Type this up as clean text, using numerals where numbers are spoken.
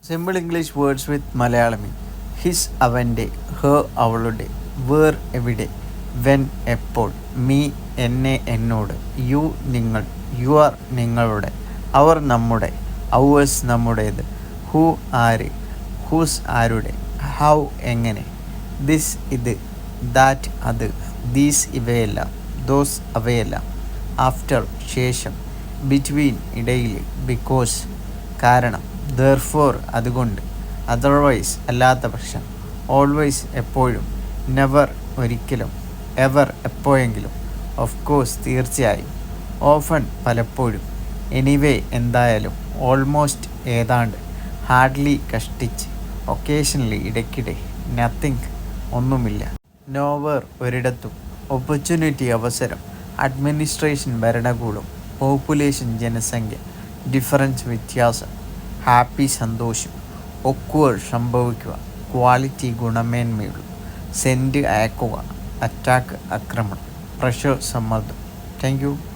Simple English words with മലയാളമി. His അവൻ്റെ, her അവളുടെ, വേർ എവിടെ, വെൻ എപ്പോൾ, മീ എന്നെ എന്നോട്, യു നിങ്ങൾ, യുവർ നിങ്ങളുടെ, അവർ നമ്മുടെ, ഔവേഴ്സ് നമ്മുടേത്, ഹു ആര്, ഹൂസ് ആരുടെ, ഹൗ എങ്ങനെ, ദിസ് ഇത്, ദാറ്റ് അത്, ദീസ് ഇവയെല്ലാം, ദോസ് അവയെല്ലാം, ആഫ്റ്റർ ശേഷം, ബിറ്റ്വീൻ ഇടയിൽ, ബിക്കോസ് കാരണം, ദെർഫോർ അതുകൊണ്ട്, അതർവൈസ് അല്ലാത്ത പക്ഷം, ഓൾവേസ് എപ്പോഴും, നെവർ ഒരിക്കലും, എവർ എപ്പോഴെങ്കിലും, ഓഫ് കോഴ്സ് തീർച്ചയായും, ഓഫൺ പലപ്പോഴും, എനിവേ എന്തായാലും, ഓൾമോസ്റ്റ് ഏതാണ്ട്, ഹാർഡ്ലി കഷ്ടിച്ച്, ഒക്കേഷണലി ഇടയ്ക്കിടെ, നത്തിങ് ഒന്നുമില്ല, നോവർ ഒരിടത്തും, ഓപ്പർച്യൂണിറ്റി അവസരം, അഡ്മിനിസ്ട്രേഷൻ ഭരണകൂടം, പോപ്പുലേഷൻ ജനസംഖ്യ, ഡിഫറൻസ് വ്യത്യാസം, ഹാപ്പി സന്തോഷം, ഒക്വേർഡ് സംഭവിക്കുക, ക്വാളിറ്റി ഗുണമേന്മയുള്ളൂ, സെൻഡ് അയക്കുക, അറ്റാക്ക് ആക്രമണം, പ്രഷർ സമ്മർദ്ദം. Thank you.